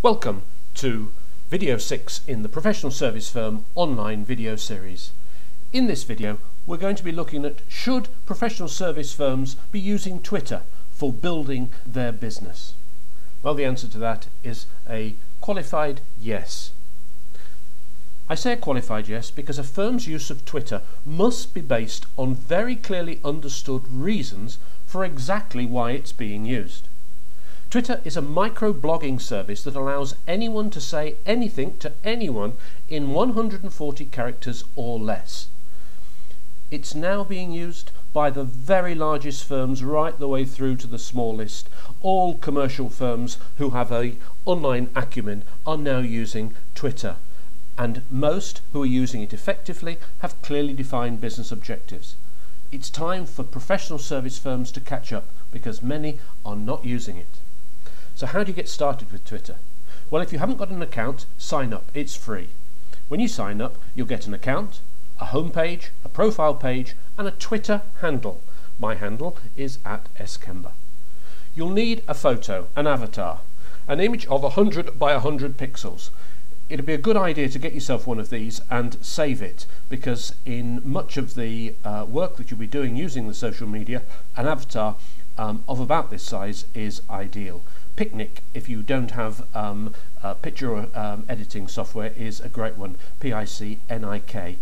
Welcome to video 6 in the Professional Service Firm online video series. In this video we're going to be looking at should professional service firms be using Twitter for building their business? Well, the answer to that is a qualified yes. I say a qualified yes because a firm's use of Twitter must be based on very clearly understood reasons for exactly why it's being used. Twitter is a micro-blogging service that allows anyone to say anything to anyone in 140 characters or less. It's now being used by the very largest firms right the way through to the smallest. All commercial firms who have an online acumen are now using Twitter, and most who are using it effectively have clearly defined business objectives. It's time for professional service firms to catch up because many are not using it. So how do you get started with Twitter? Well, if you haven't got an account, sign up. It's free. When you sign up, you'll get an account, a home page, a profile page, and a Twitter handle. My handle is @skemba. You'll need a photo, an avatar, an image of 100 by 100 pixels. It'd be a good idea to get yourself one of these and save it, because in much of the work that you'll be doing using the social media, an avatar of about this size is ideal. Picnic, if you don't have picture editing software, is a great one. picnik.com.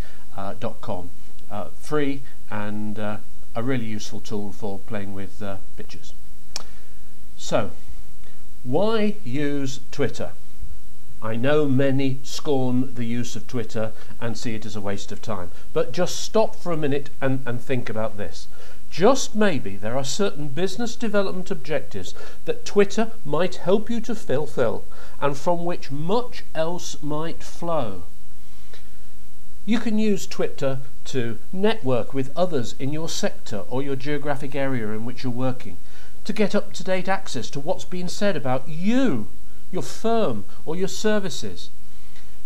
Free and a really useful tool for playing with pictures. So, why use Twitter? I know many scorn the use of Twitter and see it as a waste of time, but just stop for a minute and think about this. Just maybe there are certain business development objectives that Twitter might help you to fulfill and from which much else might flow. You can use Twitter to network with others in your sector or your geographic area in which you're working, to get up-to-date access to what's being said about you, your firm or your services.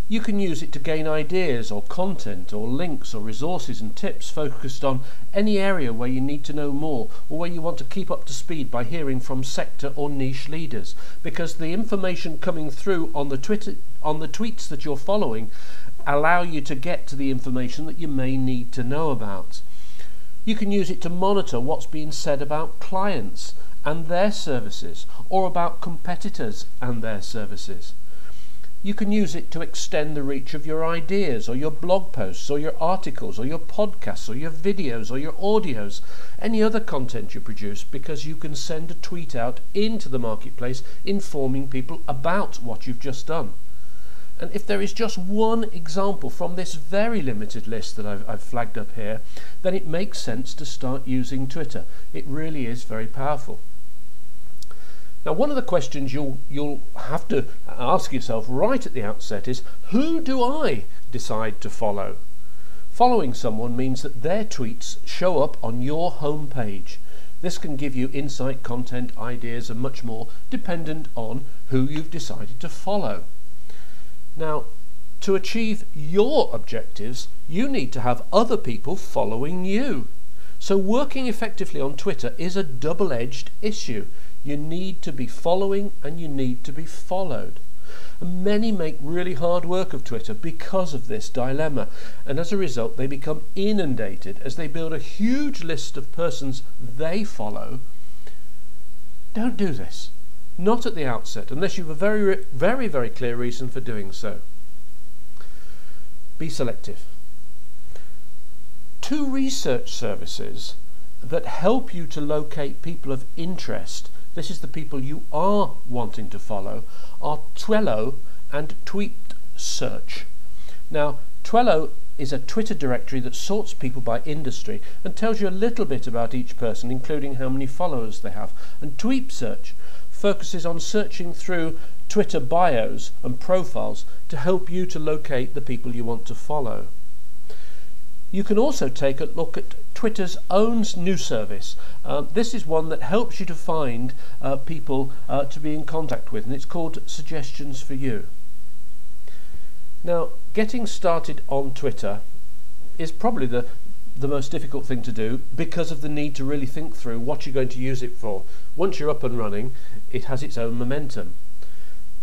You can use it to gain ideas or content or links or resources and tips focused on any area where you need to know more or where you want to keep up to speed by hearing from sector or niche leaders, because the information coming through on the tweets that you're following allow you to get to the information that you may need to know about. You can use it to monitor what's being said about clients and their services, or about competitors and their services. You can use it to extend the reach of your ideas or your blog posts or your articles or your podcasts or your videos or your audios, any other content you produce, because you can send a tweet out into the marketplace informing people about what you've just done. And if there is just one example from this very limited list that I've flagged up here, then it makes sense to start using Twitter. It really is very powerful. Now, one of the questions you'll have to ask yourself right at the outset is, who do I decide to follow? Following someone means that their tweets show up on your home page. This can give you insight, content, ideas and much more, dependent on who you've decided to follow. Now, to achieve your objectives, you need to have other people following you. So working effectively on Twitter is a double-edged issue. You need to be following and you need to be followed. And many make really hard work of Twitter because of this dilemma, and as a result they become inundated as they build a huge list of persons they follow. Don't do this. Not at the outset, unless you have a very clear reason for doing so. Be selective. Two research services that help you to locate people of interest, this is the people you are wanting to follow, are Twello and TweetSearch. Now, Twello is a Twitter directory that sorts people by industry and tells you a little bit about each person, including how many followers they have. And TweetSearch focuses on searching through Twitter bios and profiles to help you to locate the people you want to follow. You can also take a look at Twitter's own new service. This is one that helps you to find people to be in contact with, and it's called Suggestions for You. Now, getting started on Twitter is probably the most difficult thing to do because of the need to really think through what you're going to use it for. Once you're up and running, it has its own momentum.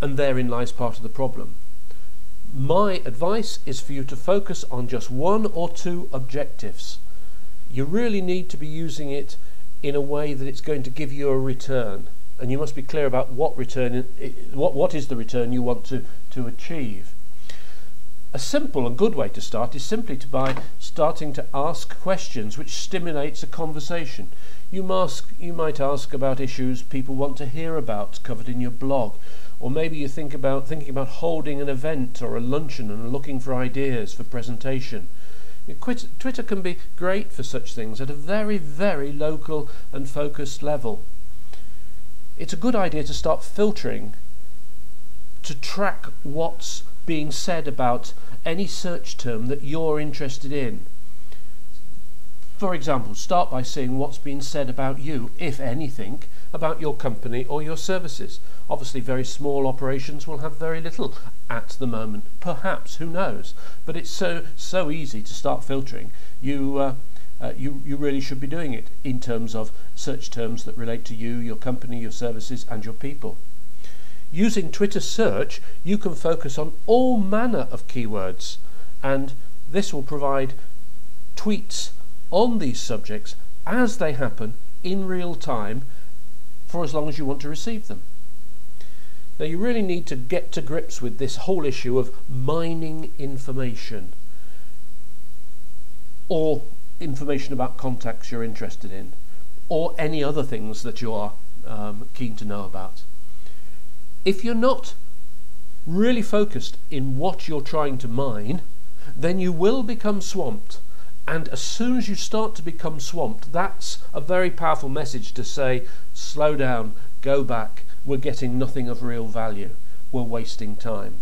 and therein lies part of the problem. My advice is for you to focus on just 1 or 2 objectives. You really need to be using it in a way that it's going to give you a return, and you must be clear about what is the return you want to achieve. A simple and good way to start is simply by starting to ask questions which stimulates a conversation. You might ask about issues people want to hear about covered in your blog, or maybe you thinking about holding an event or a luncheon and looking for ideas for presentation. Twitter can be great for such things at a very, very local and focused level. It's a good idea to start filtering to track what's being said about any search term that you're interested in. For example, start by seeing what's been said about you, if anything, about your company or your services. Obviously, very small operations will have very little at the moment. Perhaps, who knows? But it's so easy to start filtering. You really should be doing it in terms of search terms that relate to you, your company, your services, and your people. Using Twitter search, you can focus on all manner of keywords, and this will provide tweets on these subjects as they happen in real time for as long as you want to receive them. Now, you really need to get to grips with this whole issue of mining information, or information about contacts you're interested in, or any other things that you are keen to know about. If you're not really focused in what you're trying to mine, then you will become swamped. And as soon as you start to become swamped, that's a very powerful message to say, slow down, go back, we're getting nothing of real value, we're wasting time.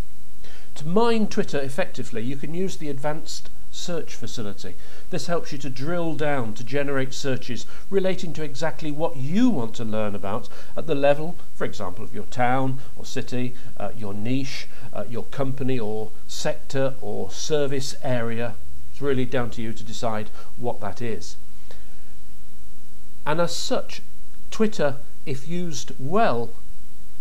To mine Twitter effectively, you can use the advanced search facility. This helps you to drill down to generate searches relating to exactly what you want to learn about at the level, for example, of your town or city, your niche, your company or sector or service area. It's really down to you to decide what that is. And as such, Twitter, if used well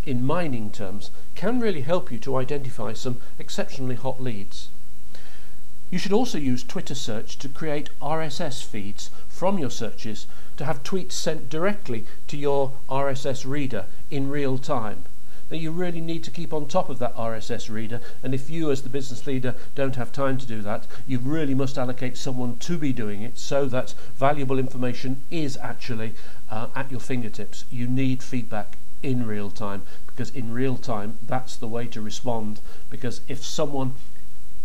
in mining terms, can really help you to identify some exceptionally hot leads. You should also use Twitter search to create RSS feeds from your searches to have tweets sent directly to your RSS reader in real time. Now, you really need to keep on top of that RSS reader, and if you as the business leader don't have time to do that, you really must allocate someone to be doing it so that valuable information is actually at your fingertips. You need feedback in real time, because in real time that's the way to respond, because if someone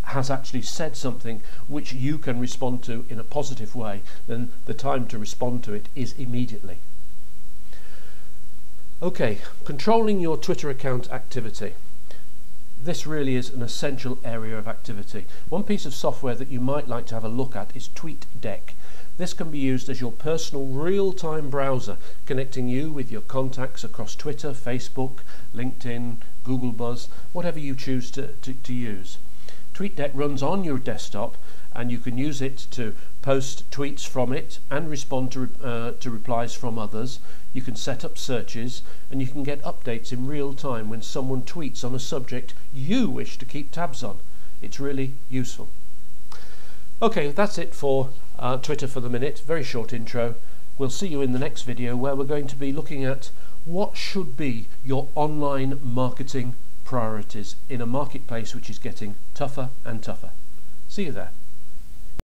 has actually said something which you can respond to in a positive way, then the time to respond to it is immediately. Okay, controlling your Twitter account activity. This really is an essential area of activity. One piece of software that you might like to have a look at is TweetDeck. This can be used as your personal real-time browser, connecting you with your contacts across Twitter, Facebook, LinkedIn, Google Buzz, whatever you choose to use. TweetDeck runs on your desktop, and you can use it to post tweets from it and respond to replies from others. You can set up searches, and you can get updates in real time when someone tweets on a subject you wish to keep tabs on. It's really useful. Okay, that's it for Twitter for the minute. Very short intro. We'll see you in the next video, where we're going to be looking at what should be your online marketing priorities in a marketplace which is getting tougher and tougher. See you there.